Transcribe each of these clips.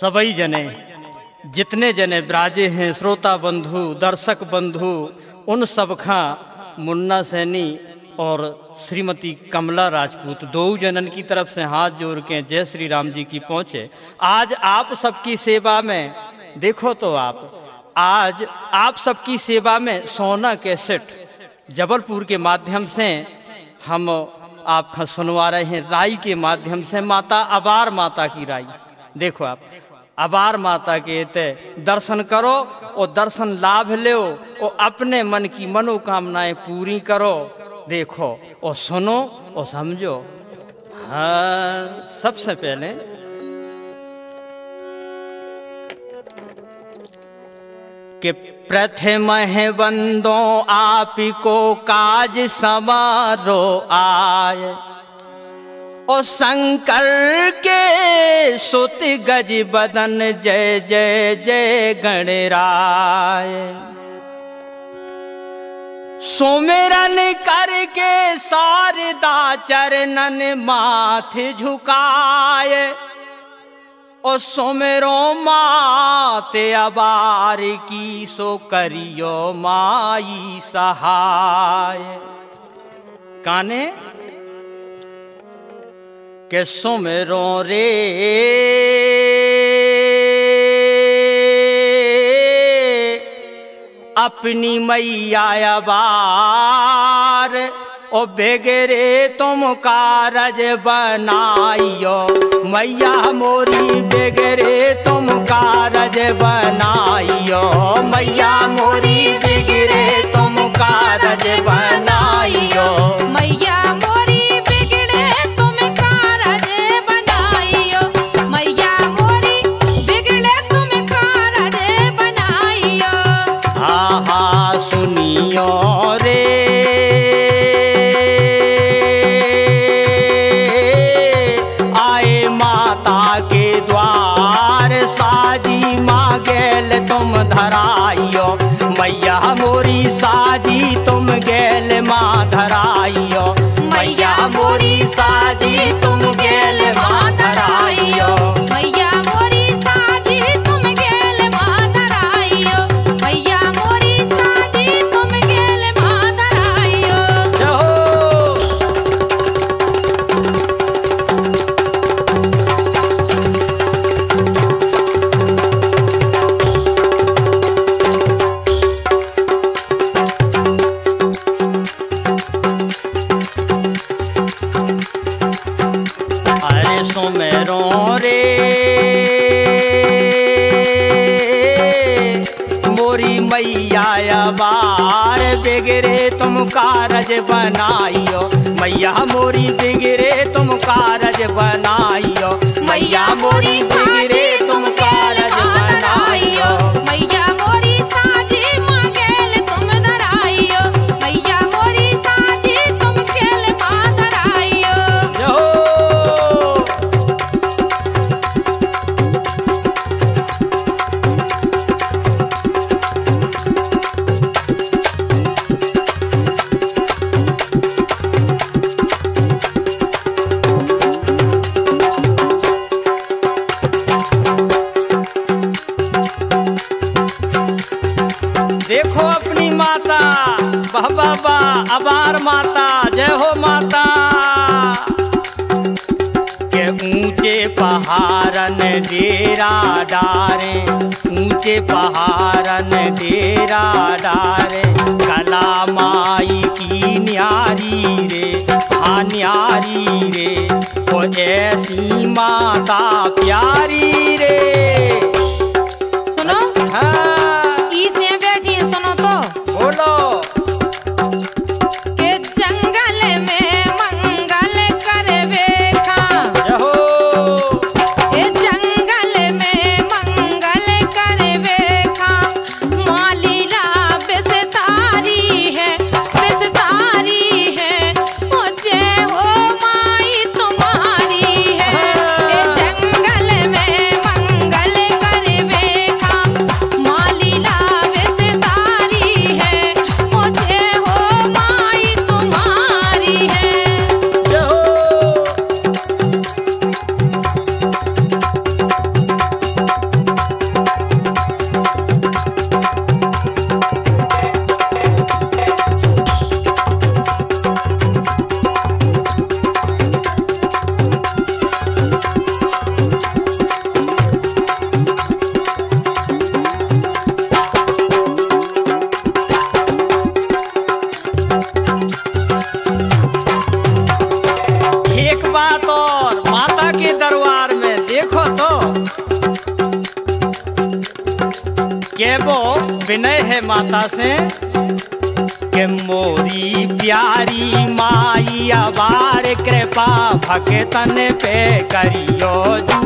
सबई जने जितने जने विराजे हैं श्रोता बंधु दर्शक बंधु उन सब खां मुन्ना सैनी और श्रीमती कमला राजपूत दो जनन की तरफ से हाथ जोड़ के जय श्री राम जी की पहुँचे। आज आप सबकी सेवा में देखो तो आज आप सबकी सेवा में सोना कैसेट जबलपुर के माध्यम से हम आपका सुनवा रहे हैं राई के माध्यम से माता अबार माता की राई। देखो आप अबार माता के ते दर्शन करो और दर्शन लाभ लो और अपने मन की मनोकामनाएं पूरी करो। देखो और सुनो और समझो। हाँ, सबसे पहले कि प्रथम है वंदो आप को काज समारो आए और शंकर के सुत गज बदन जय जय जय गणराय। सुमिरन करके शारदा चरणन माथ झुकाए और सुमिरो माते अबार की सो करियो माई सहाय। काने के सुमिरो रे अपनी मैया अबार ओ बेगरे तुम कारज बनाइयो मैया मोरी बेगरे तुम कारज बनाइयो मैया मोरी बेगरे तुम कारज बनाइयो मैया मोरी बिगड़े तुम कारज बनाइयो मैया मोरी बिगड़े तुम कारज बनाइयो। हाँ हाँ सुनियो रे आए माता के द्वार साजी माँ गेल तुम धराइयो मैया मोरी साजी तुम गेल माँ धराइयो मैया मोरी साजी तुम गेल माँ धराइयो मैया मोरी साजी तुम गेल माँ धराइयो मैया मोरी साजी तुम गेल माँ धराइयो। अरे सुमेरो रे मोरी मैया अबार बिगड़े तुम कारज बनाइयो मैया मोरी बिगड़े तुम कारज बनाइयो मैया मोरी बिगड़े तुम कारज बनाइयो मैया मोरी साजी माँ गेल तुम धराइयो मैया मोरी साजी तुम गेल माँ धराइयो। देखो अपनी माता बाबा अबार माता जय हो माता के ऊंचे पहाड़न डेरा डारे ऊंचे पहाड़न डेरा डारे कला माई की न्यारी रे हाँ न्यारी रे वो ऐसी माता प्यारी रे। सुनो हाँ इसे बैठी सुनो तो बोलो के जंगल में मंगल करवे खा जहो ए जंगल में मंगल करवे खा मालीला बेसतारी है ओ जय हो माई तुम्हारी है। ए जंगल में मंगल ये वो विनय है माता से कि मोरी प्यारी माई अवार कृपा भगतन पे करियो जू।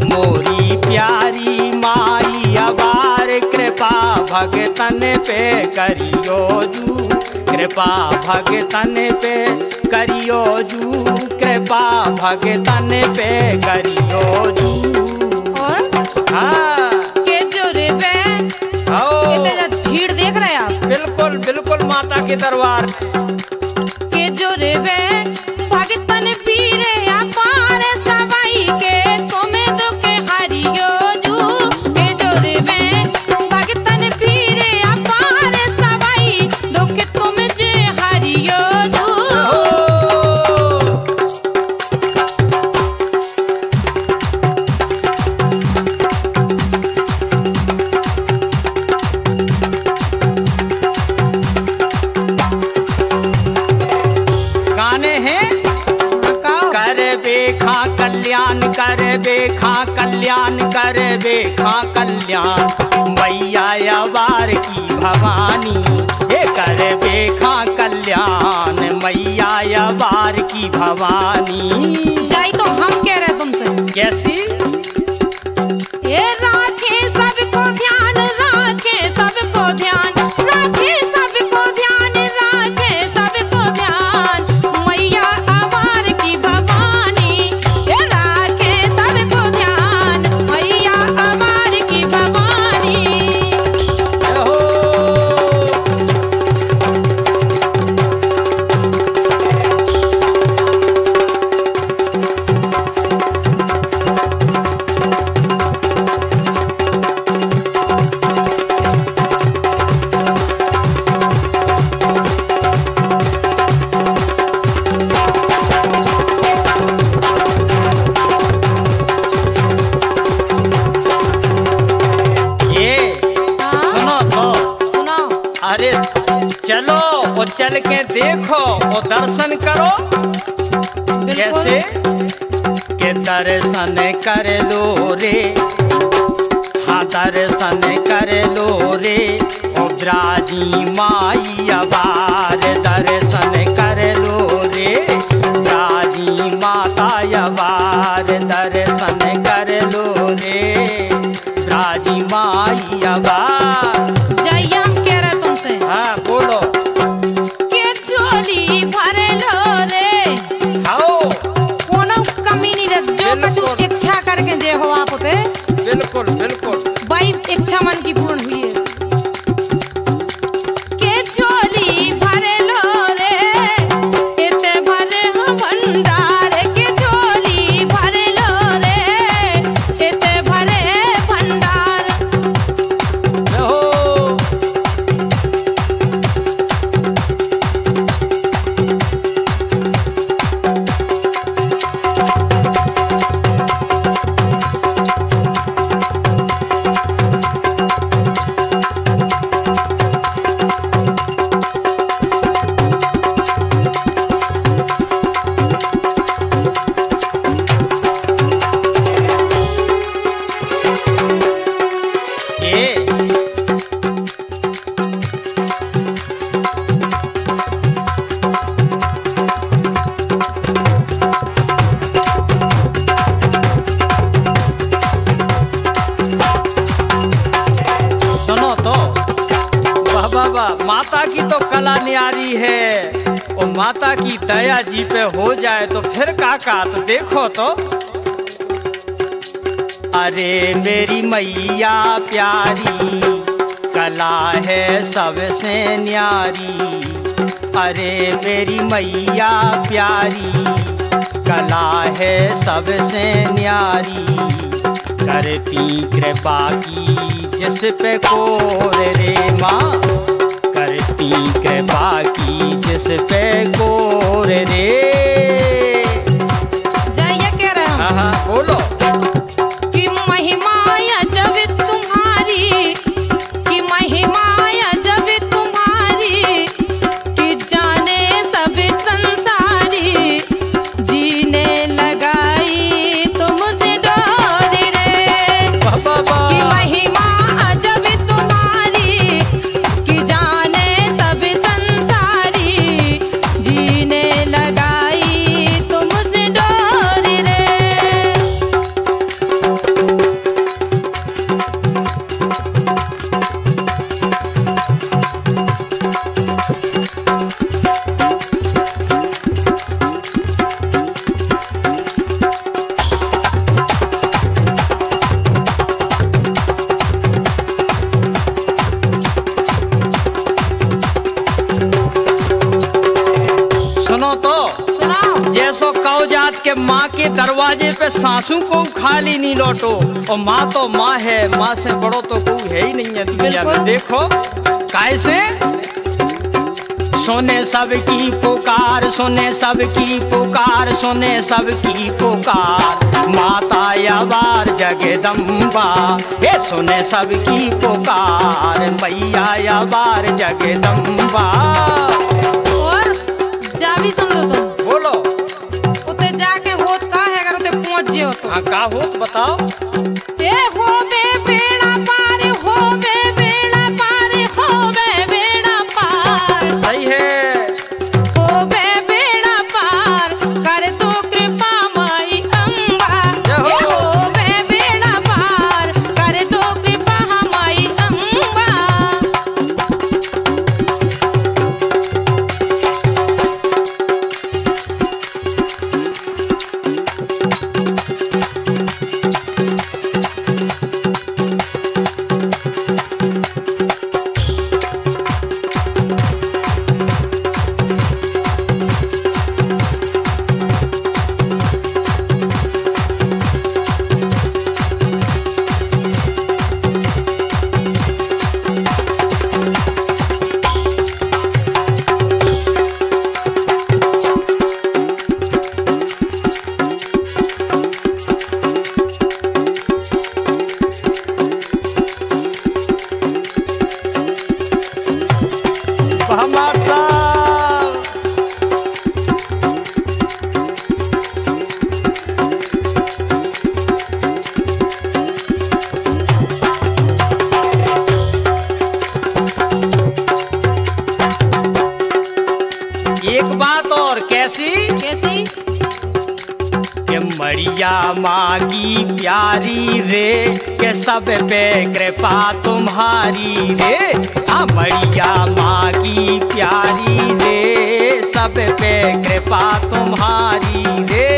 मोरी प्यारी माई अवार कृपा भगतन पे करियो जू। कृपा भगतन पे करियो जू। कृपा भगतन पे करियो जू। और हाँ के जोरे बे भीड़ देख रहे हैं आप? बिल्कुल बिल्कुल माता के दरबार के जोरे बे भगतन पीरे अपार सवाई के तुम्हें दुख हरियो जू। के जोरे बे भगतन पीरे अपार सवाई दुख तुम जे हरियो जू। गाने हैं कर बेखा कल्याण कर बेखा कल्याण कर बेखा कल्याण मैया अवार की भवानी। ये कर बेखा कल्याण मैया अवार की भवानी। जाई तो हम कह रहे तुमसे कैसी? ये राखे सबको ध्यान राखे सबको ध्यान राखे सबको ध्यान राखे सबको ध्यान मैया अवार की भवानी। ये राखे सबको ध्यान मैया अवार की भवानी। अरे चलो और चल के देखो और दर्शन करो। कैसे के दर्शन कर लो रे। हाँ दर्शन कर लो रे और ब्राजी माई अवार दर्शन कर लो रे। ब्राजी माता अवार दर्शन कर लो रे। ब्राजी माई अवार। जाइए हम कह रहे तुमसे। हाँ बोलो। के चोली भर लो रे। आओ कोनो कमी नहीं रह जो कछु इच्छा करके दे हो आप पे। बिल्कुल बिल्कुल भाई इच्छा मन की पूर्ण हुई है। के चोली भर लो रे इते भरे हो भंडार। के चोली भर लो रे इते भरे भंडार। माता की तो कला न्यारी है और माता की दया जी पे हो जाए तो फिर काका तो देखो तो। अरे मेरी मैया प्यारी कला है सबसे न्यारी। अरे मेरी मैया प्यारी कला है सबसे न्यारी। करती कृपा की जिस पे कोर रे माँ। करती कृपा की जिस पे कोर रे। जाइए कह रहे हम। हाँ बोलो। कि महिमा जब तुम्हारी कि महिमा जब तुम्हारी कि जाने सब संसारी। जीने लगाई तुमसे डोर रे। कि महिमा जब माँ के दरवाजे पे सासू को खाली नहीं लौटो, और माँ तो माँ है, माँ से बड़ो तो कोई है ही नहीं है दुनिया में। देखो कैसे सुने सबकी पुकार, सुने सबकी पुकार, सुने सबकी पुकार, माता यावार जगदम्बा, ये सुने सबकी पुकार, मैया यावार जगदम्बा। और जा भी सुन लो तो बोलो उते जाके होत का है, अगर उते पहुंच जियो तो। हाँ का होत बताओ। ए होवे बेड़ा पार, होवे बेड़ा पार, होवे बेड़ा पार। सही है। होवे बेड़ा पार, कर दो कृपा माई अम्बा। जय हो। होवे बेड़ा पार, कर दो कृपा माई अम्बा। एक बात और कैसी कैसी? कि मरिया माँ की प्यारी रे, के सब पे कृपा तुम्हारी रे। हाँ मरिया माँ की प्यारी रे, सब पे कृपा तुम्हारी रे।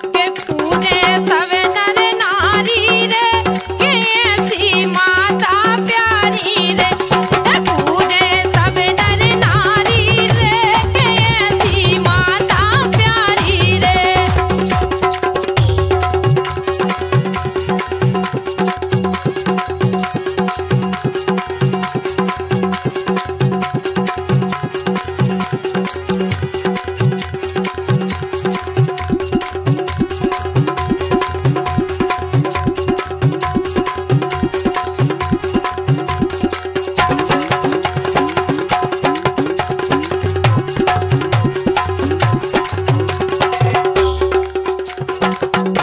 के पूजे सब नर नारी रे, के ऐसी माता प्यारी रे। के पूजे सब नर नारी रे, के ऐसी माता प्यारी रे।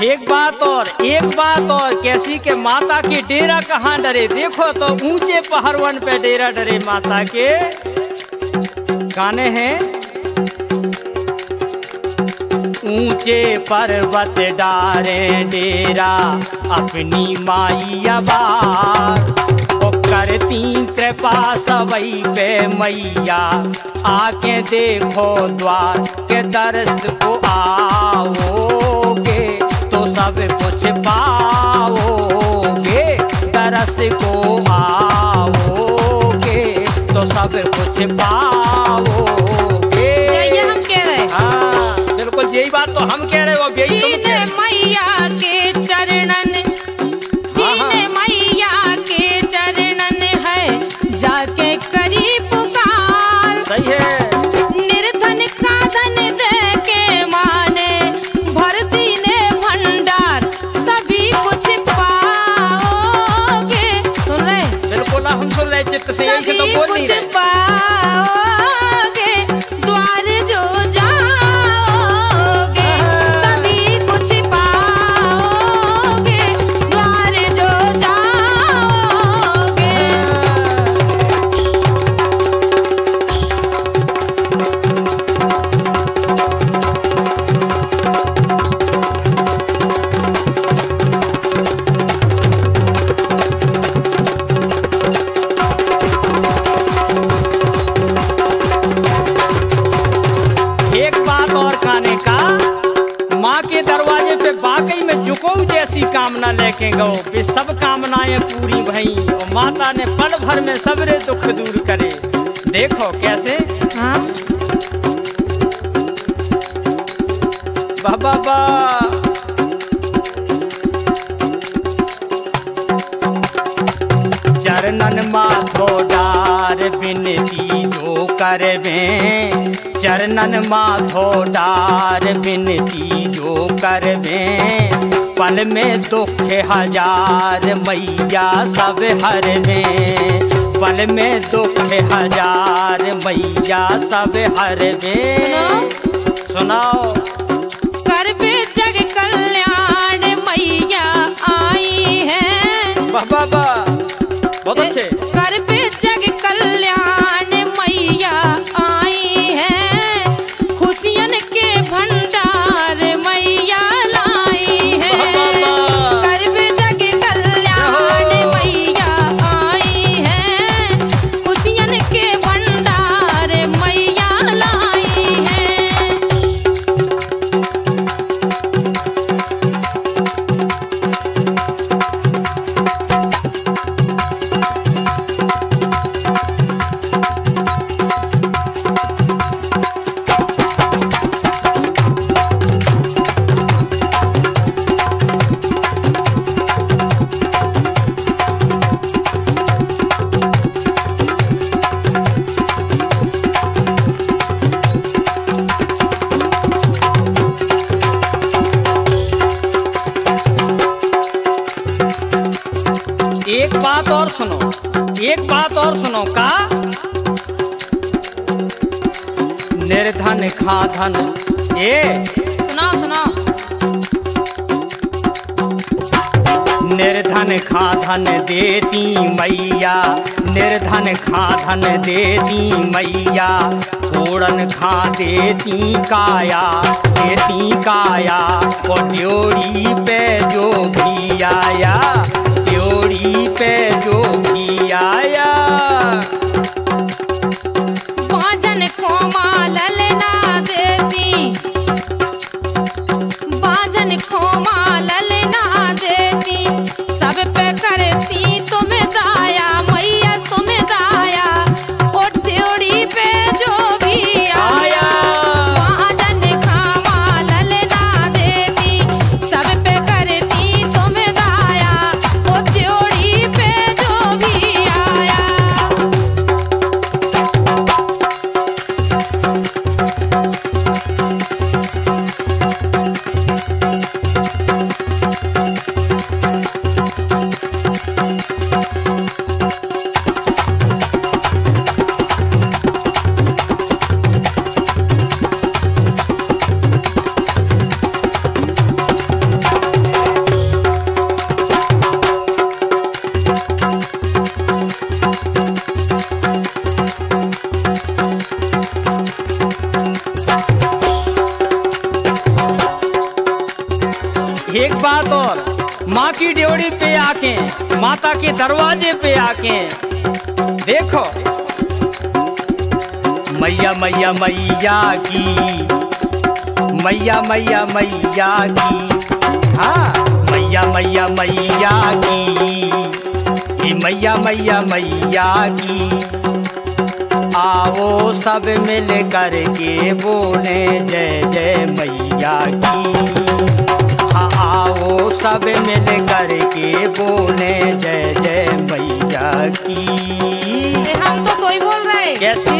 एक बात और कैसी के माता के डेरा कहाँ डरे। देखो तो ऊंचे पहाड़वन पे डेरा डरे माता के। गाने हैं ऊंचे पर्वत डारे डेरा अपनी माइया बार, ओ करती कृपा सबई पे मैया, आके देखो द्वार के दर्श को आओगे तो सब कुछ पाओगे। दरस को आओगे तो सब कुछ पाओगे। ये हम कह रहे। हाँ बिल्कुल यही बात तो हम कह रहे हो। अब यही तुम कह रहे हो। मैया के चरणन, दीन मैया के चरणन है, जाके करी पुकार। सही है। निर्धन का धन दे के माने, भर दीने भंडार, सभी कुछ पाओगे। सुन रहे? बिल्कुल हम सुन रहे चित्त से, यही से तो बोल नहीं रहे। पाओगे द्वार जो जाओगे, सभी कुछ पाओगे द्वार जो जाओगे। एक बात और कहने का, माँ के दरवाजे पे वाकई में जुको जैसी कामना लेके गो, वे सब कामनाएं पूरी भई, और माता ने पल भर में सबरे दुख दूर करे। देखो कैसे। हाँ? वाह वाह वाह। चरणन माथो डार बिनती जो करवे, चरणन माथो डार बिनती जो करवे, पल में दुख हजार मैया सब हरवे, पल में दुख हजार मैया सब हरवे। सुनाओ। करवे जग कल्याण मैया आई है। वाह वाह वाह, बहुत अच्छे। करवे जग कल्याण मैया आई है, खुशियन के भंडार मैया लाई है। करवे जग कल्याण मैया आई है, खुशियन के भंडार मैया लाई है। एक बात और सुनो, एक बात और सुनो। का निर्धन खाधन, ए सुनाओ सुनाओ। निर्धन खाधन देती मैया, निर्धन खाधन देती मैया, फोड़न खा देती काया, देती काया। और ड्योरी पे जो भी आया, ड्योरी पे जो भी आया। बाजन को मालल ना देती, बाजन को मालल ना देती, सब पे करती तुम्हें दाया मैया, तुम्हें दाया। और त्योड़ी पे जो भी आया, बाजन को मालल ना देती, सब पे करती तुम्हें दाया। और त्योड़ी पे जो भी आया। एक बात और, माँ की ड्योढ़ी पे आके, माता के दरवाजे पे आके देखो। मैया मैया मैया की, मैया मैया मैया की, हाँ मैया मैया मैया की, ये मैया मैया मैया की। आओ सब मिल कर के बोले जय जय मैया की। आओ सब मिल कर के बोले जय जय मैया की। हम तो सोई बोल रहे। कैसी?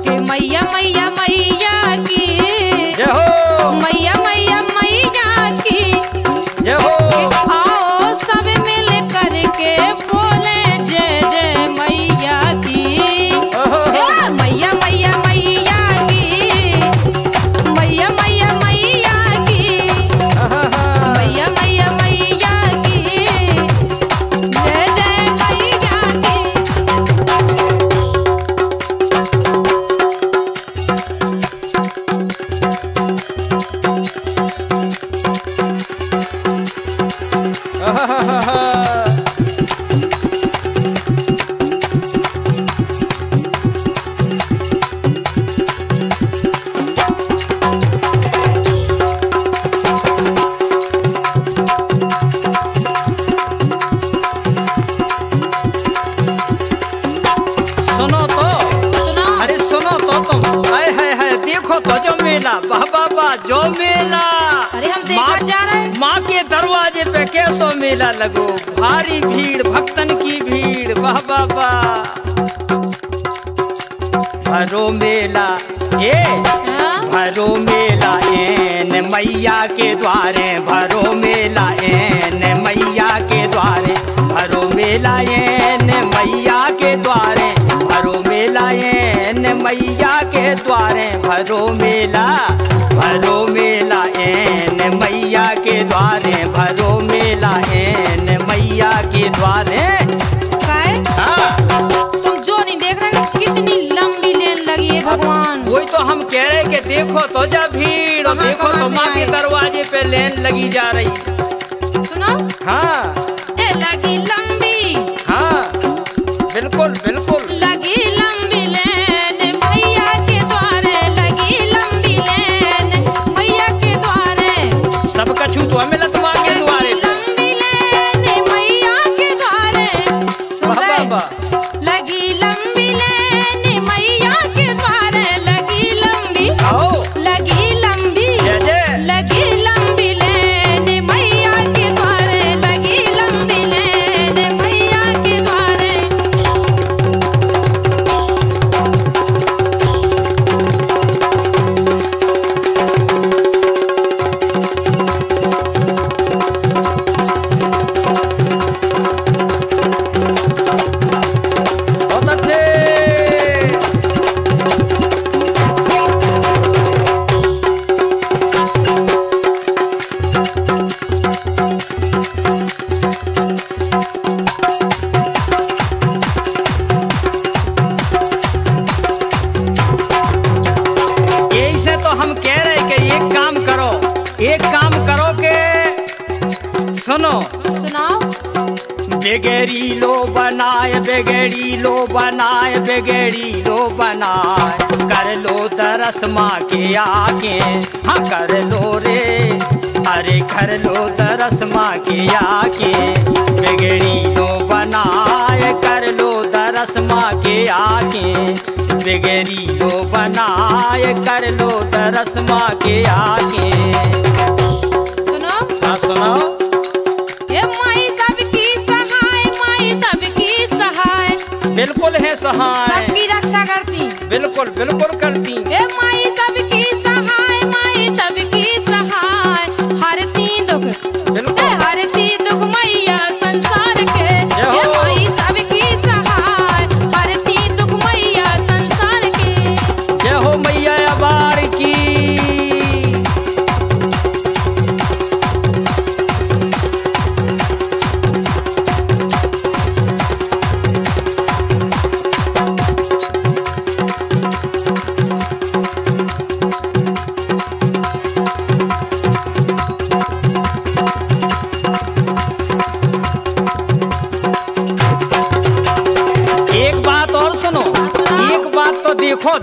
कि मैया मैया मैया की जय हो, मैया मैया मैया की जय हो। आओ सब मिल कर के बोले जय जय मैया की। मैया मैया मैया की, मैया मैया मैया की, मैया मैया मैया की, जय जय मैया की। सुनो तो, अरे सुनो तो तुम। हाय हाय हाय, देखो तो जो मेला, वाह वाह वाह, जो मेला अरे हम देखा जा रहे हैं। माँ के दरवाजे पे कैसो मेला लगो, भारी भीड़ भक्तन की भीड़, वाह वाह वाह। भरो मेला ये भरो मेला एन मैया के द्वारे, भरो मेला एन मैया के द्वारे, भरो मेला एन मैया के द्वारे, भरो मेला एन मैया के द्वारे, भरो मेला एन मैया के द्वारे, भरो मेला एन मैया के द्वारे। तुम जो नहीं देख रहे कितनी लंबी लेन लगी है भगवान। वही तो हम कह रहे कि देखो तो जा भीड़, और देखो तो माँ के दरवाजे पे लेन लगी जा रही। सुनो हाँ लगी लंबी, हाँ बिल्कुल बिल्कुल लगी लंबी लेन मैया के द्वारे, लगी लंबी लेन मैया के द्वारे, सब कछु तो हमें लतवा के द्वारे, लंबी लेन मैया के द्वारे। सुन रहे? लगी लंबी लेन मैया के द्वारे, लगी लंबी, लगी लंबी, लगी लंबी लेन मैया के द्वारे, लगी लंबी लेन मैया के द्वारे। बहुत अच्छे। यही से तो हम कह रहे कि एक काम करो के सुनो, सुनाओ। बेगेरी लो बनाए, बेगेरी लो बनाए, बेगेरी लो बनाए, कर लो दरस माँ के आगे, हाँ कर लो रे, अरे कर लो दरस माँ के आगे, बेगेरी लो बनाए, कर लो दरस माँ के आगे, बेगेरी लो बनाए, कर लो दरस माँ के आगे। सुनो हाँ सुनाओ। ये माई सबकी सहाय, माई सबकी सहाय, बिल्कुल है सहाय, सबकी रक्षा करती, बिल्कुल बिल्कुल करती। ये माई सबकी सहाय, माई सबकी सहाय, हरती दुख, हरती दुख मैया संसार के, ये माई सबकी सहाय, हरती दुख मैया संसार के। जय हो मैया अबार की। एक बात और सुनो, एक बात तो देखो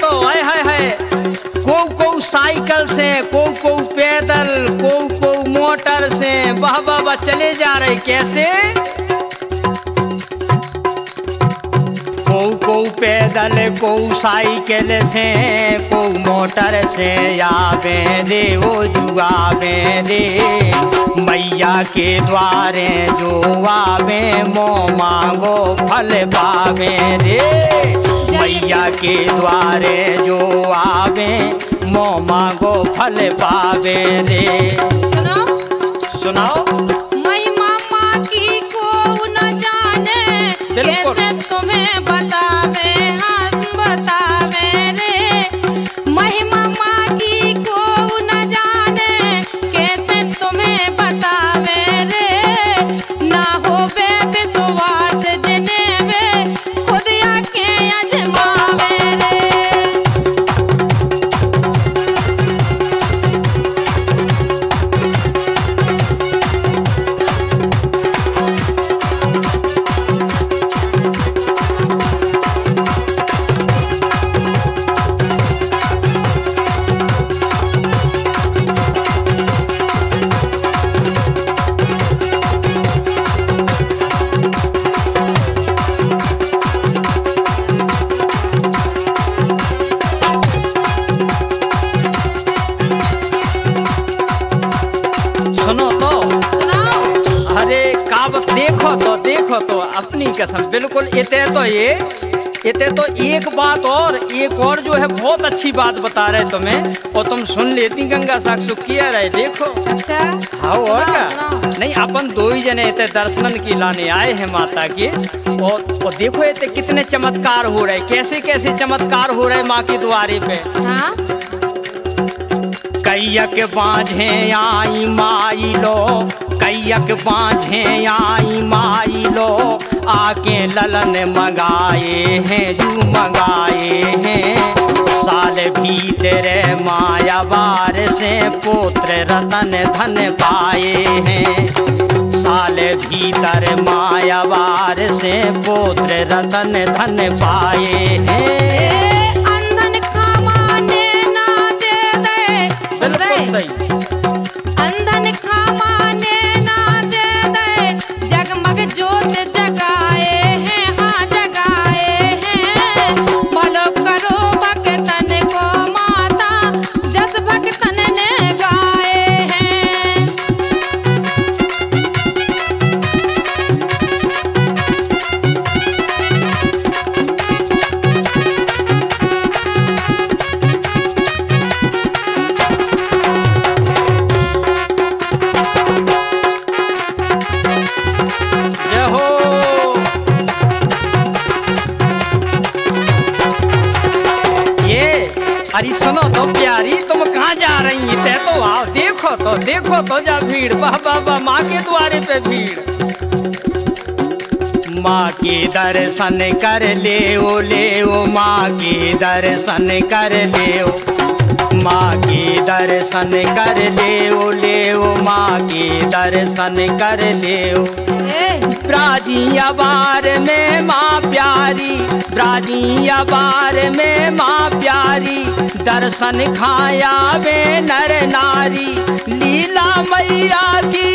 तो हाय हाय हाय, को साइकिल से, को पैदल, को मोटर से, वाह वाह वाह चले जा रहे। कैसे? को पैदल, को साइकिल से, को मोटर से, आवे रे ओ जुआवे रे, मैया के द्वारे जो आवे मो मांगो फल पावे रे, मैया के द्वारे जो आवे मो मांगो फल पावे रे। सुनाओ। महिमा माँ की को न जाने, कैसे तुम्हें बतावे, हाँ बतावे रे, महिमा माँ की को न जाने, कैसे तुम्हें बतावे रे, ना होवे विश्वास जिन्हें वे खुद आके अजमावे रे। बाबा देखो तो अपनी कसम बिल्कुल इते तो एक बात और जो है बहुत अच्छी बात बता रहे तुम्हें, और तुम सुन लेती गंगा साक्षी किया रहे। देखो अच्छा हाँ और क्या सुनाओ। नहीं, अपन दो ही जने इते दर्शन की लाने आए हैं माता के, और देखो इते कितने चमत्कार हो रहे, कैसे कैसे चमत्कार हो रहे माँ के द्वारे पे। हाँ कैयक बाँझे आई माई लो, कैयक बाँझे आई माई लो, आके ललन मंगाए हैं जू मंगाए हैं। साल भीतर माया बार से पुत्र रतन धन पाए हैं, साल भीतर माया बार से पुत्र रतन धन पाए हैं। अंधन खामाने ना दे दे, जगमग जोत जगाए हैं, हाँ जगाए हैं। भलो करो भक्तन को माता, जस भक्तन ने गाए हैं। अरे सुनो तो प्यारी, तुम कहाँ जा रही थे? तो आओ देखो तो जा भीड़, वाह माँ के द्वारे पे भीड़। माँ के दर्शन कर ले ओ माँ के दर्शन कर ले ओ, माँ के दर्शन कर ले ओ माँ के दर्शन कर ले ओ। ब्राजिया बार में माँ प्यारी, ब्राजिया बार में माँ प्यारी, दर्शन खाया वे नर नारी। लीला मैया की,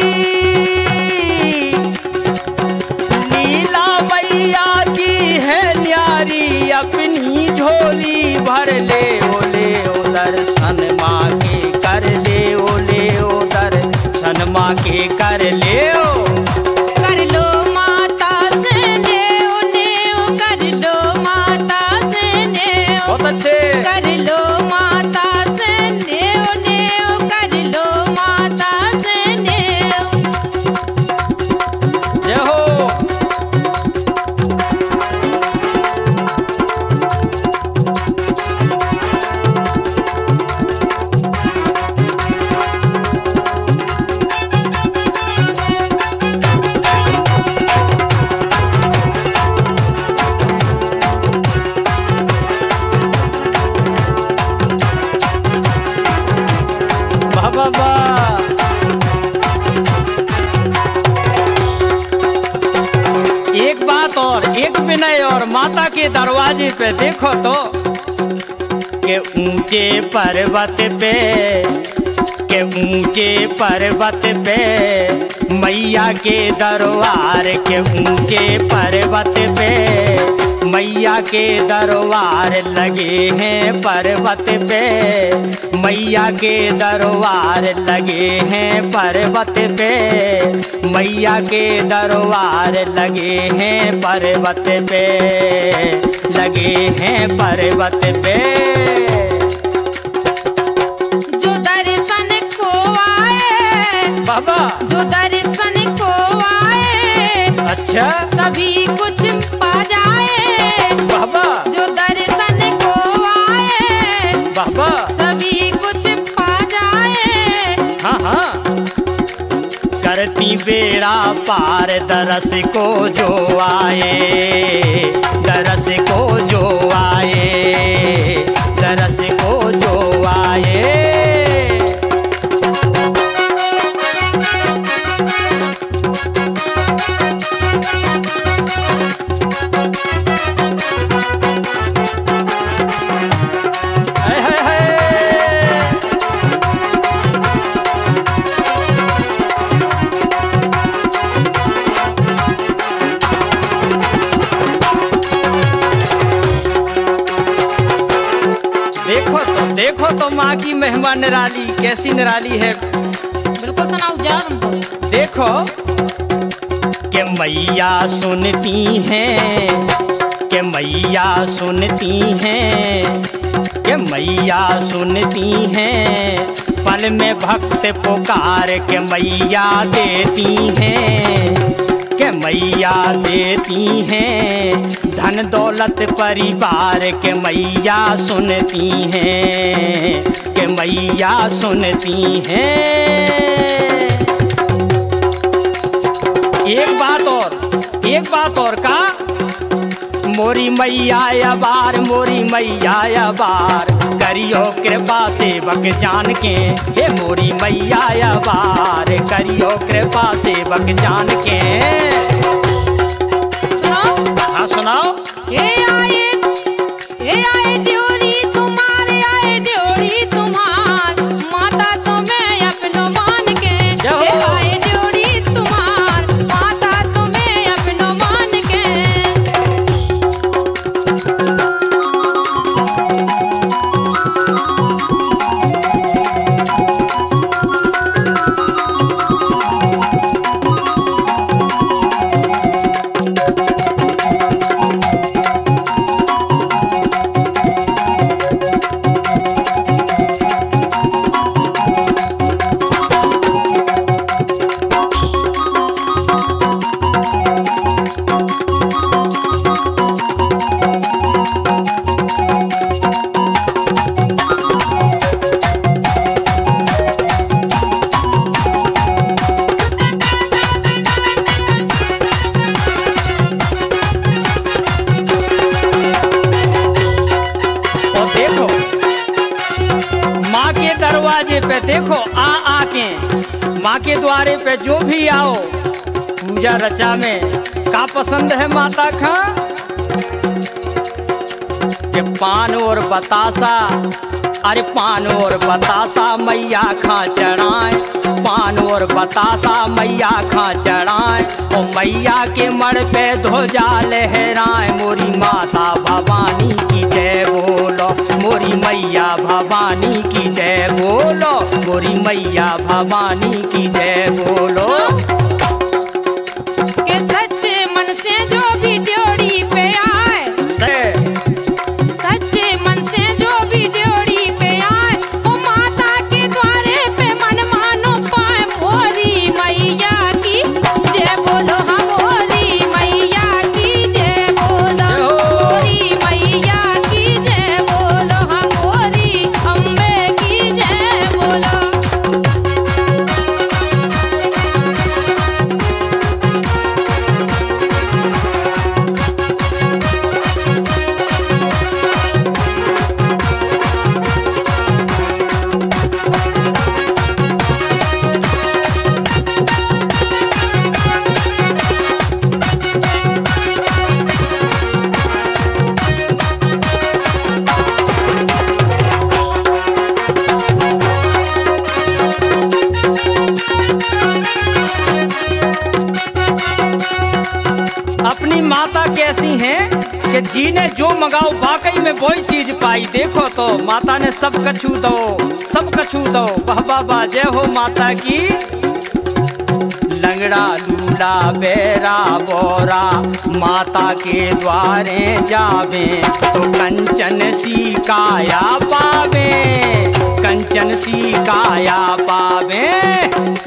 लीला मैया की है न्यारी, अपनी झोली भर ले ओ दर्शन माँ के कर ले ओ दर्शन माँ के कर ले ओ। एक विनय और माता के दरवाजे पे देखो तो, के ऊंचे पर्वत पे, के ऊंचे पर्वत पे मैया के दरबार, के ऊंचे पर्वत पे मैया के दरबार लगे हैं पर्वत पे, मैया के दरबार लगे हैं पर्वत पे, मैया के दरबार लगे हैं पर्वत पे, लगे हैं पर्वत पे। जो दर्शन को आए बाबा, जो दर्शन को आए, अच्छा सभी कुछ पा जाए बाबा, जो दर्शन को आए बाबा सभी कुछ पा जाए। हाँ हाँ, करती बेड़ा पार दरस को जो आए, दरस को जो आए, दरस को जो आए। देखो तो माँ की महिमा निराली, कैसी निराली है। बिल्कुल सुनाओ जरा तुमको। देखो के मैया सुनती हैं, के मैया सुनती हैं, के मैया सुनती हैं। पल में भक्त पुकार के मैया देती हैं, के मैया देती हैं। धन दौलत परिवार के मैया सुनती हैं, के मैया सुनती हैं। एक बात और का मोरी मैया अबार, मोरी मैया अबार, करियो कृपा सेवक जान के। हे मोरी मैया अबार, करियो कृपा सेवक जान के। सुनाओ, हाँ सुनाओ। ये आए ड्योरी तुम्हारे, आए ड्योरी तुम्हार, माता तुम्हें अपनो मान के। ये आए ड्योरी तुम्हार, माता तुम्हें अपनो मान के। दरवाजे पे देखो आके, माँ के द्वारे पे जो भी आओ पूजा रचा में का पसंद है माता का। के पान और बतासा, अरे पान और बतासा मैया खा चढ़ाए, पान और बतासा मैया खा चढ़ाए। ओ मैया के मर पे ध्वजा लहराए, मोरी माता भवानी की जय बोलो, मोरी मैया भवानी की जय बोलो, मोरी मैया भवानी की जय बोलो। के सच्चे मन से जो भी ड्योरी पे आए, सच्चे मन से जो भी ड्योरी पे आए, वो माता के द्वारे पे मन मानो पाए। मोरी मैया की जय बोलो, हम मोरी मैया की जय बोलो, मोरी मैया की जय बोलो, हम मोरी अम्बे की जय बोलो। अपनी माता कैसी हैं कि जी ने जो मंगाओ वाकई में वही चीज पाई। देखो तो माता ने सब कछु दो, सब कछु दो। बाबा बा जय हो माता की। लंगड़ा लूला बेरा बोरा माता के द्वारे जावे, तो कंचन सी काया पावे, कंचन सी काया पावे।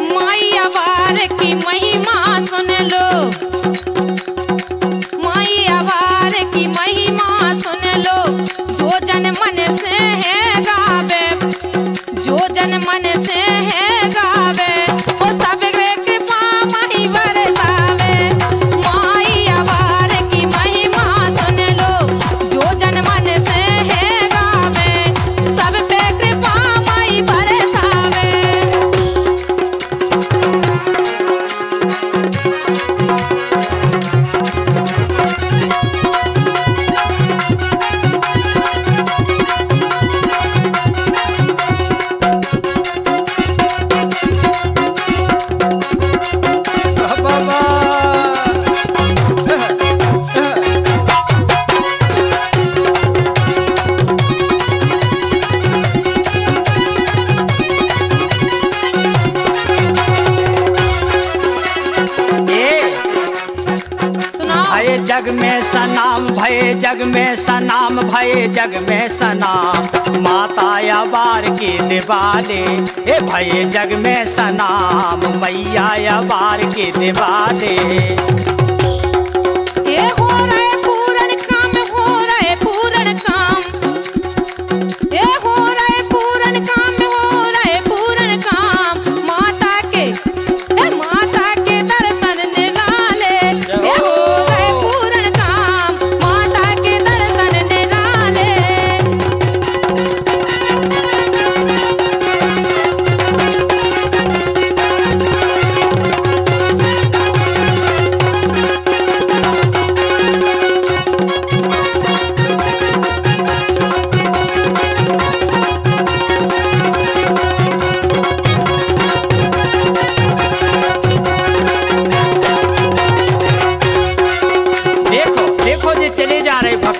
मैया बार की महिमा सुन लो, मैया बार की महिमा सुन लो। जो जन मन से है गावे, जो जन मन से है गावे, वो सब कृपा मही बरसावे। मैया बार की महिमा सुन लो, जो जन मन से है गावे, सब पे कृपा मही बरसावे। जग में सनाम भये, जग में सनाम भये, जग में सनाम। माता अबार के दिवाले ए भये जग में सनाम, मैया अबार के दिवाले। ये हो रहे पूरन काम, हो रहे पूरन काम, ये हो रहे पूरन काम, हो रहे पूरन काम। माता के दर्शन निराले, ये हो रहे पूरन काम, माता के दर्शन निराले।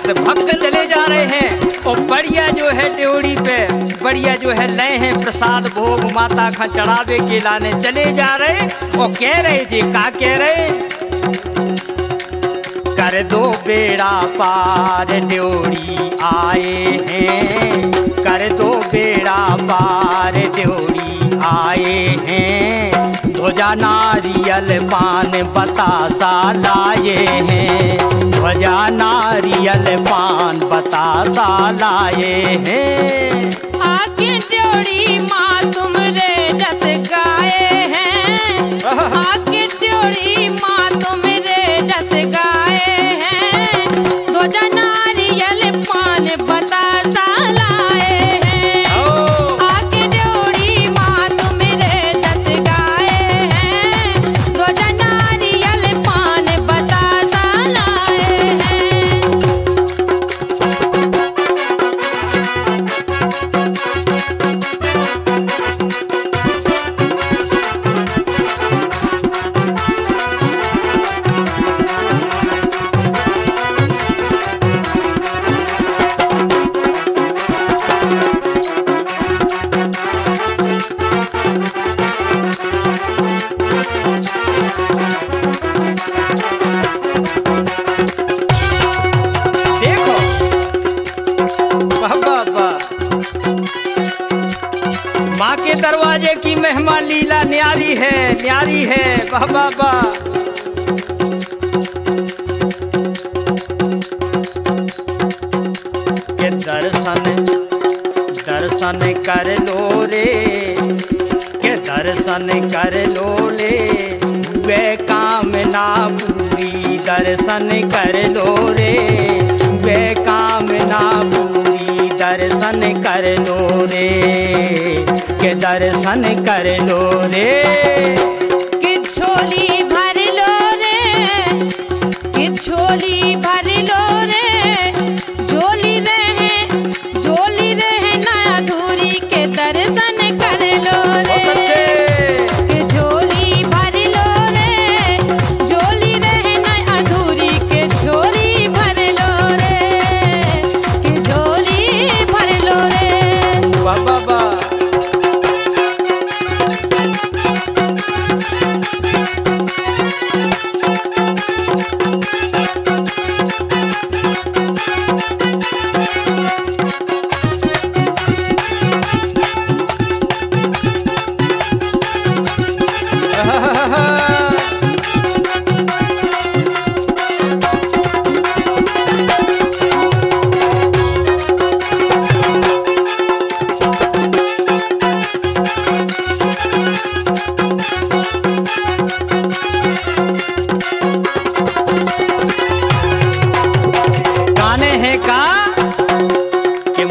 भक्त चले जा रहे हैं और बढ़िया जो है ड्योढ़ी पे बढ़िया जो है लय हैं प्रसाद भोग माता का चढ़ावे के लाने चले जा रहे। और कह रहे जी का कह रहे, कर दो बेड़ा पार ड्योढ़ी आए हैं, कर दो बेड़ा पार ड्योढ़ी आए हैं। ध्वजा नारियल पान बतासा लाए हैं, ध्वजा नारियल पान बतासा लाए हैं। आके ड्योढ़ी माँ तुमरे जस गाए हैं, आके ड्योढ़ी माँ तुमरे जस गाए हैं। ध्वजा नारियल पान बतासा लाए हैं, आके ड्योढ़ी माँ तुमरे जस गाए हैं। ध्वजा नारियल पान बतासा लाए हैं। माँ के दरवाजे की महिमा लीला न्यारी है, न्यारी है। वाह वाह वाह। के दर्शन कर लो रे, के दर्शन कर लो रे, वे कामना पूरी। दर्शन कर लो रे, वे कामना पूरी। दर्शन कर लो रे, के दर्शन कर लो रे। कि झोली भर लो रे, कि झोली भर लो रे। झोली रहे ना अधूरी, के दर्शन कर लो रे। कि झोली भर लो रे, झोली रहे ना अधूरी, के झोली भर लो रे। कि झोली भर लो रे। वाह वाह वाह।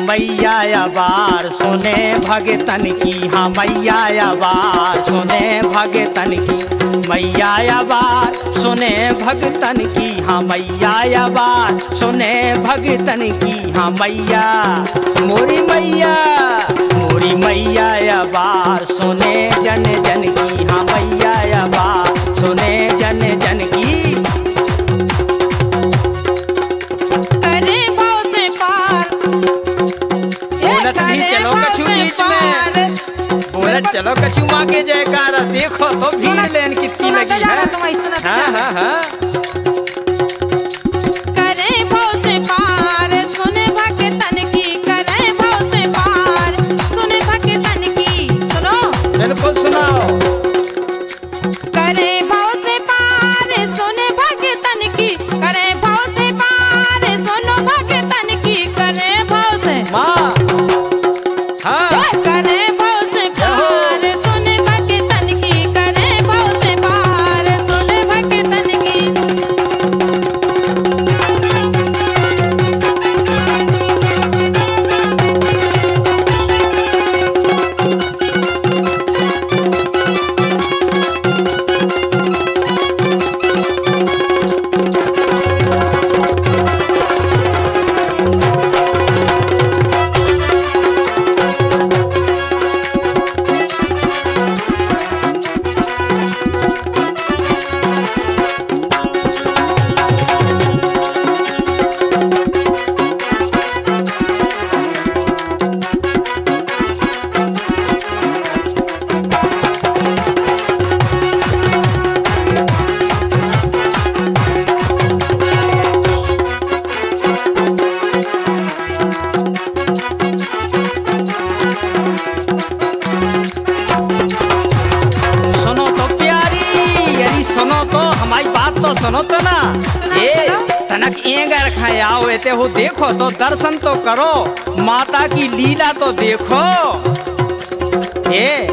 मैया अबार सुने भगतन की, हाँ मैया अबार सुने भगतन की। मैया अबार सुने भगतन की, हाँ मैया अबार सुने भगतन की। हाँ मैया मोरी मैया, मोरी मैया अबार सुने जन जन की। हाँ मैया अबार सुने जन जन की। चलो कछु बीच में बोलत, चलो कछु माँ के जयकारा। देखो तो भीड़ लेन कितनी लगी है। हाँ हाँ हाँ। तो हमारी बात तो सुनो तो ना। ए तनक एंगर खाए आओ एते हो देखो तो दर्शन तो करो, माता की लीला तो देखो। ए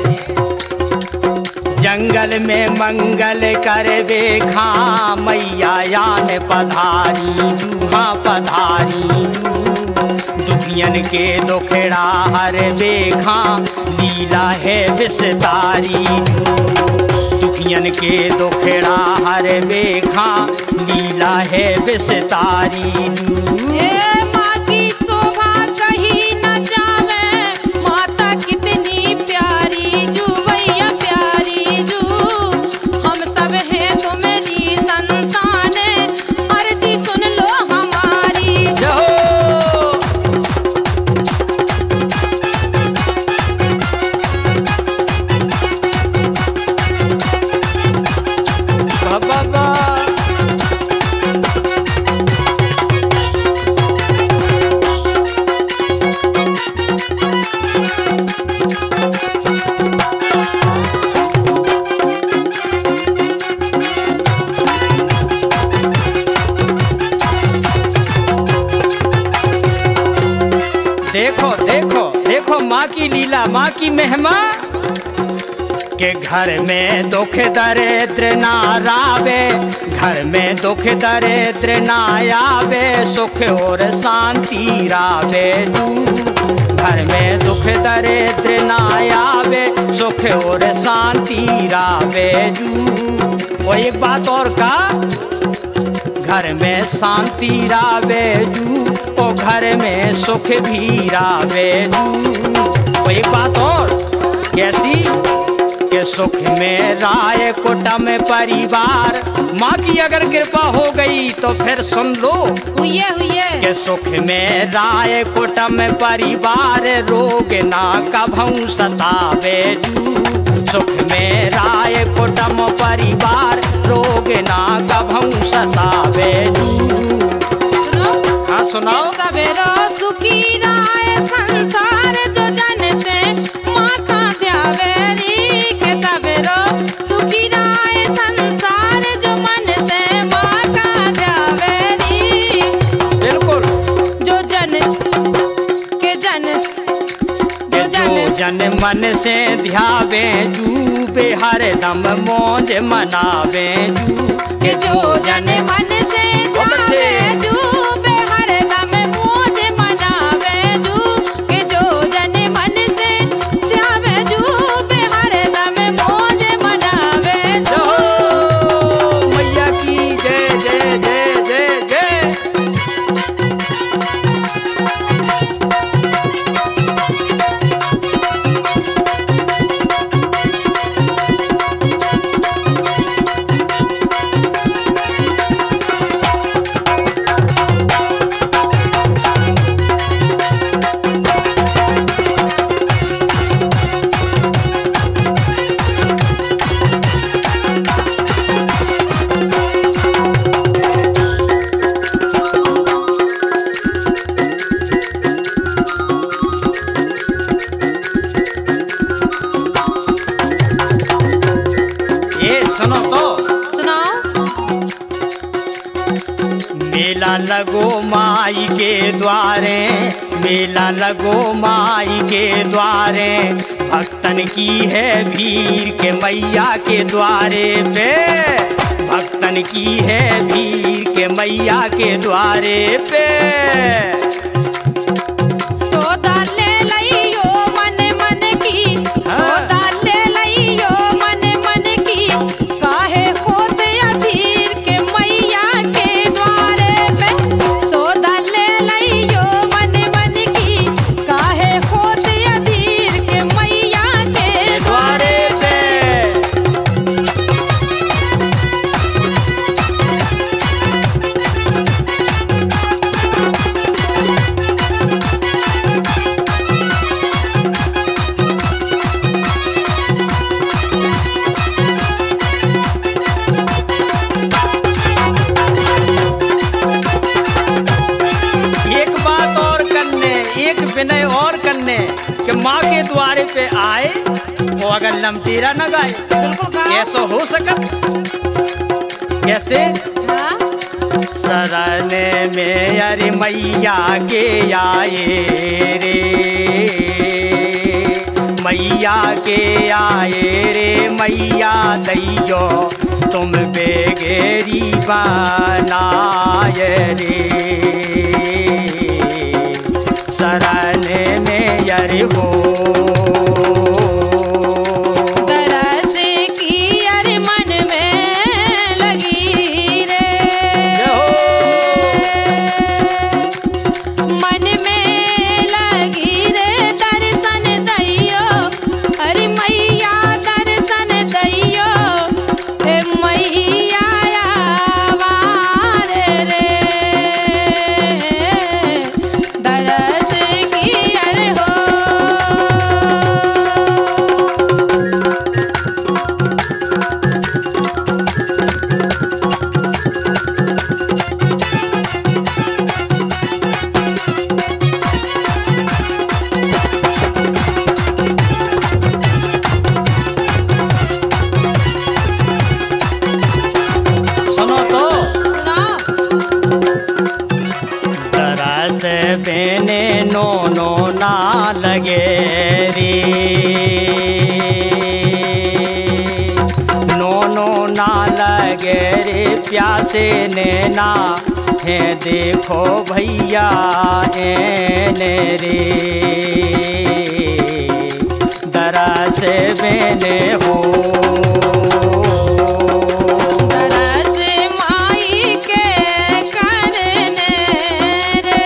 जंगल में मंगल करवे खा मैया यान पधारी जूहा पधारी, दुखियन के दुखड़ा हर देखा लीला है विस्तारी, दुखियन के दुखड़ा हर देखा लीला है विस्तारी। माँ की शोभा कहीं न जावे, माता कितनी प्यारी जू भैया प्यारी जू, हम सब हैं तुम्हारी संतान, अर्जी सुन लो हमारी जू। देखो देखो देखो माँ की लीला, माँ की महिमा के घर में दुख दरिद्र ना रावे, घर में दुख दरिद्र ना आवे, सुख और शांति रावे जू, घर में दुख दरिद्र ना आवे, सुख और शांति रावे जू। और एक बात और का, घर में शांति रावे जू, ओ घर में सुख भी रावे जू। एक बात और कैसी के सुख में राय कुटुंब परिवार, माँ की अगर कृपा हो गई तो फिर सुन लो हुए के सुख में राय कुटुंब परिवार, रोग ना कभू सतावे जू, सुख में राय कुटुंब परिवार, रोग ना कभू सतावे जू। हाँ सुनाओ। सवेरो सुखी राय संसार, जो जन से माँ का ध्यावेरी, के सवेरो सुखी राय संसार, जो मन से माँ का ध्यावेरी। बिल्कुल जो जन के जन जो जन मन से ध्यावे जू, बेहर दम मौज मनावे जू, के जो जन मन से ध्यावे जू, बेहर दम मौज मनावे जू, के जो जन मन से ध्यावे जू, बेहर दम मौज मनावे जू। मैया की जय जय जय जय जय। सुनो तो सुनाओ। मेला लगो माई के द्वारे, मेला लगो माई के द्वारे, भक्तन की है भीड़ के मैया के द्वारे पे, भक्तन की है भीड़ के मैया के द्वारे पे। सोदा ले लइयो मन मन की, सोदा ले लइयो मन मन की, काहे होते अधीर के मैया के द्वारे पे, सोदा ले लइयो मन मन की, काहे होते अधीर के मैया के द्वारे पे। विनय और करने कि माँ के द्वारे पे आए वो अगर लमतीरा न गाए, बिल्कुल गाओ। ऐसा हो सकत कैसे? हाँ? शरण में अरे मैया के आए रे, मैया के आए रे, मैया दैयो तुम बेगेरी बनाए रे। शरण में अरे हो तरस की अरे मन में लगी रे, मन में लगी रे, दर्शन दैयो अरे मैया दर्शन दैयो हे मैया आवार रे, दरस की अरे हो। सुनो तो, सुनाओ। तरस बेने नो नो ना लगे रे, नो नो ना लगे रे, प्यासे नैना है देखो भैया एने रे। तरस बेने हो तरस माई के करने रे,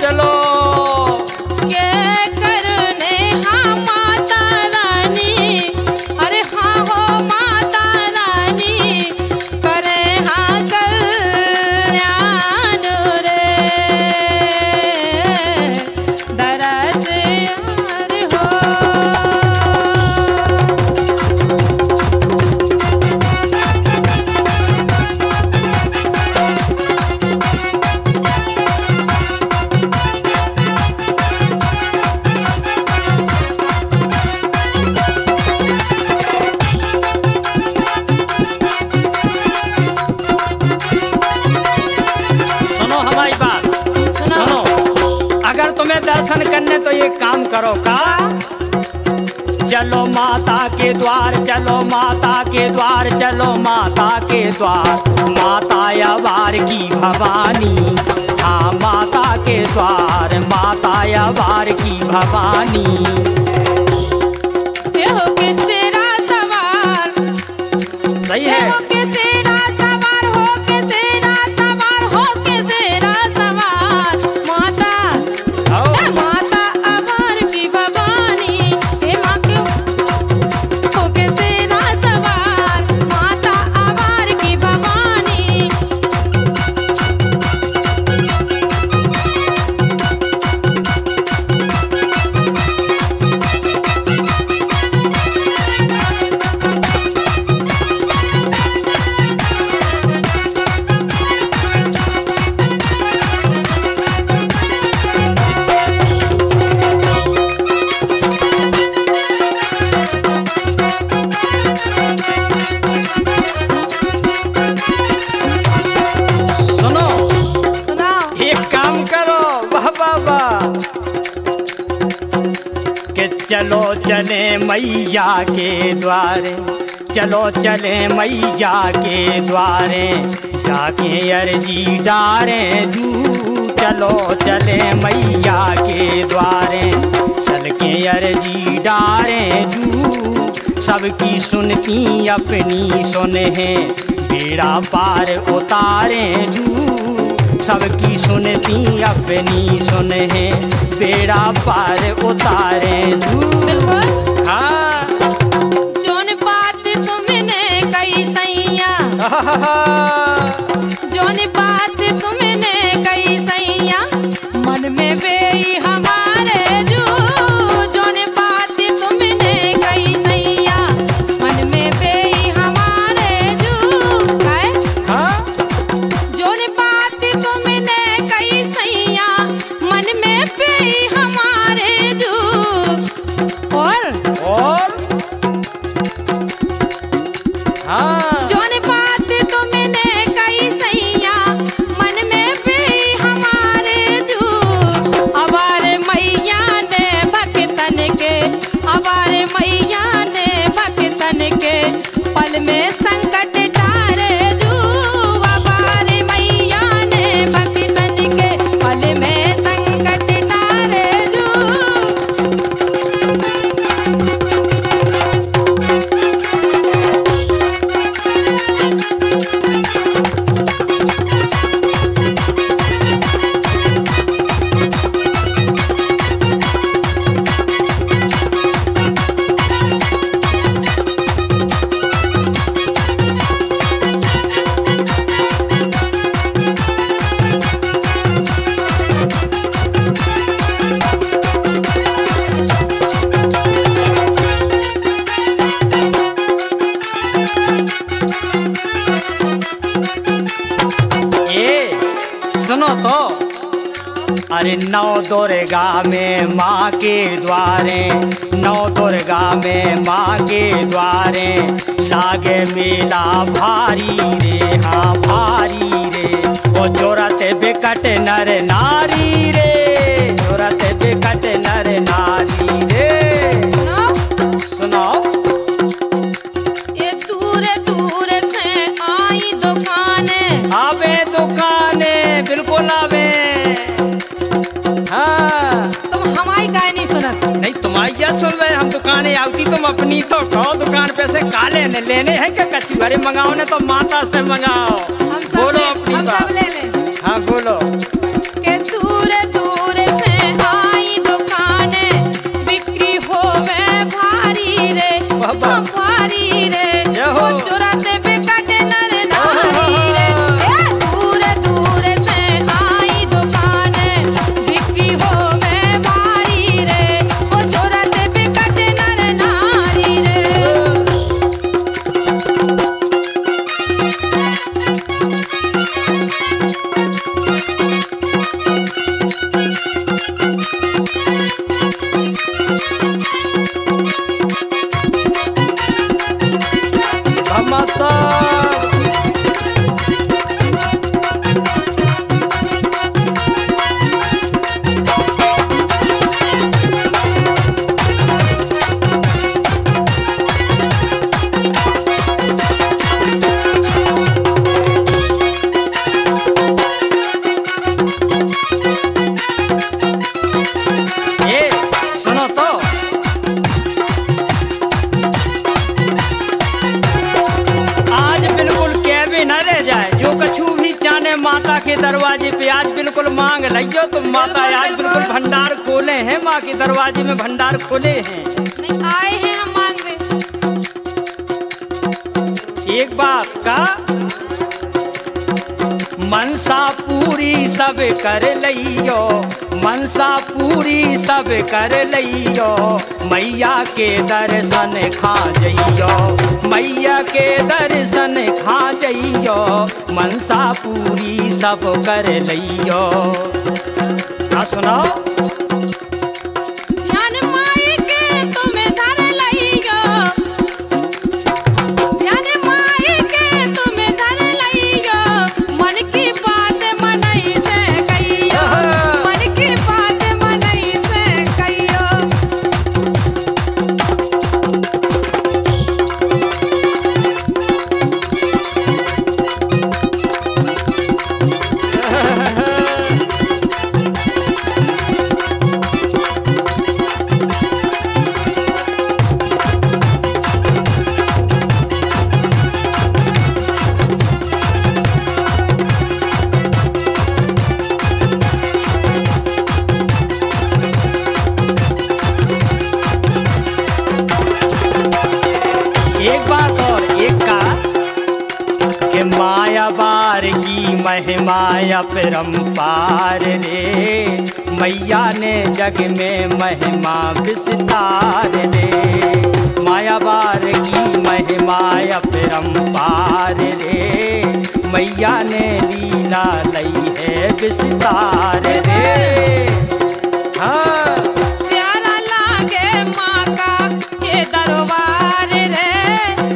चलो के करने हाँ माता रानी, अरे हाँ हो माता रानी, करे हाँ कल्याण रे, दरस यार हो। सुनो हमारी बात, सुनाओ। सुनो। अगर तुम्हें दर्शन करने तो ये काम करो का, चलो माता के द्वार, चलो माता के द्वार, चलो माता के द्वार, माता अवार की भवानी, हाँ माता के द्वार, माता अवार की भवानी। ये हो के सेरा सवार, सही ये है? हो के सेरा सवार, हो के सेरा सवार, हो के सेरा सवार, माता आओ। ए माता अवार की भवानी, हे माँ के हो के सेरा सवार, माता अवार की भवानी। सुनो, सुनाओ। एक काम करो, वाह वाह वाह, कि चलो चले मैया के द्वारे, चलो चले मैया के द्वारे, जाके अर्जी डारे जू, चलो चले मैया के द्वारे, चल के अर्जी डारे जू, सबकी सुनती अपनी सुने हैं, बेड़ा पार उतारे जू, सबकी सुनती अपनी सुने हैं, बेड़ा पार उतारे जू। बिल्कुल। हाँ जोन बात तुमने कही सैया, जोन बात तुमने कही सैया, मन में बेई हमारे जू, जोन बात तुमने कही सैया, मन में बेई हमारे जू। काय? हाँ जोन बात तुमने कही सैया, मन में बेई हमारे जू। और और हाँ। जोन बात तुमने कही सैया मन में भी हमारे जू अवारे मैया ने भक्तन के अवारे मैया ने भक्तन के पल में संकट टारे जू अवारे मैया ने भक्तन के पल में संकट टारे जू। सुनो तो, अरे नौ दुर्गा में माँ के द्वारे, नौ दुर्गा में माँ के द्वारे लागे मेला भारी रे, हाँ भारी रे। वो जोरत बिकट नर नारी रे, जोरत बिकट नर नारी रे। सुनो ये दूर दूर से आई दुकाने आवे दुकाने, बिल्कुल आवे। हाँ तुम हमारी काहे नहीं सुनत? नहीं तुम्हारी क्या सुन रहे, हम दुकाने आती तुम अपनी तो कहो। दुकान पे से काले ने लेने हैं क्या कच्ची? अरे मंगाओ ने तो माता से मंगाओ। हम सब बोलो ले, अपनी हम सब बात। ले ले। हाँ बोलो। के दूर दूर से आई दुकाने बिक्री होवे भारी रे, बाबा। हाँ भारी रे। जय हो। वो चुराते बिकट नर नारी रे। ए दूर दूर से आई दुकाने बिक्री होवे भारी रे, वो चुराते बिकट नर नारी रे। ये सुनो तो, आज बिल्कुल क्या भी न रह जाए। जो कछु भी जाने माता के दरवाजे पे आज बिल्कुल मांग लियो तो माता आज बिल्कुल भंडार खोले हैं। माँ के दरवाजे में भंडार खोले हैं। नहीं आए हैं हम मांगने। एक बात का मनसा पूरी सब कर लियो, मनसा पूरी सब कर लियो। मैया के दर्शन खा जइयो, मैया के दर्शन खा जइयो। मनसा पूरी सब कर लियो। क्या सुनो? ध्यान माई के तुम्हें धर लइयो, ध्यान माई के तुम्हें धर लइयो। मन की बात मनई से कहियो, मन की बात मनई से कहियो। एक बात और एक का कि माया बार की महिमा अपरंपार रे। मैया ने जग में महिमा विस्तार रे। माया बार की महिमा अपरंपार रे। मैया ने लीला लई है विस्तार रे। हाँ प्यारा लागे माँ का ये दरबार रे।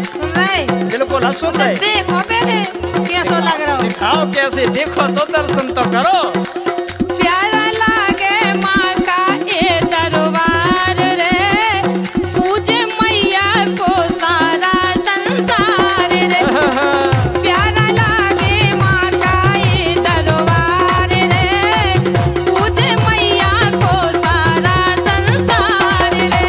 सुन रहे? बिल्कुल ना सुन तो रहे? देखो बेटे कैसो लग रहा हो। दिखाओ कैसे, देखो तो दर्शन तो करो। प्यारा लागे माँ का ये दरबार रे, पूजे मैया को सारा संसार रे। प्यारा लागे माँ का ये दरबार रे, पूजे मैया को सारा संसार रे।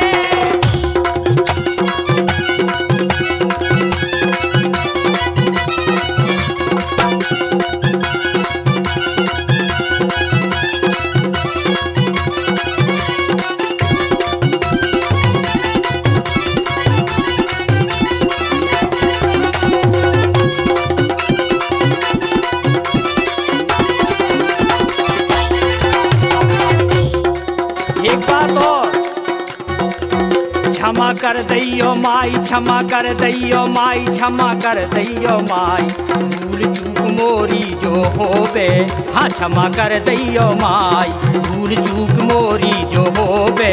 एक बात और, क्षमा कर दैयो माई, क्षमा कर दैयो माई, क्षमा कर दैयो माई, भूल चूक मोरी जो होवे। हाँ क्षमा कर दैयो माई, भूल चूक मोरी जो होवे।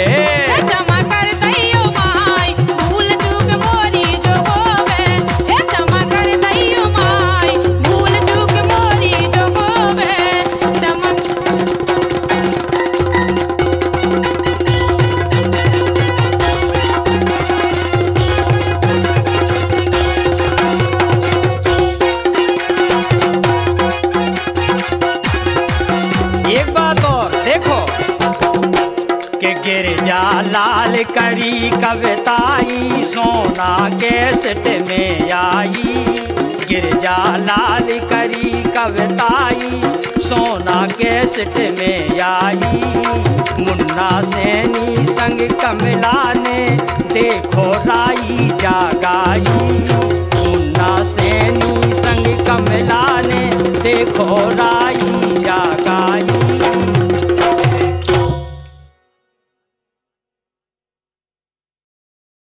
क्षमा कर दैयो माई, भूल चूक मोरी जो होवे। क्षमा कर दैयो माई, भूल चूक मोरी जो होवे। क्षमा एक बात और देखो कि गिरजा लाल करी कविताई, सोना कैसेट में आई। गिरजा लाल करी कविताई, सोना कैसेट में आई। मुन्ना से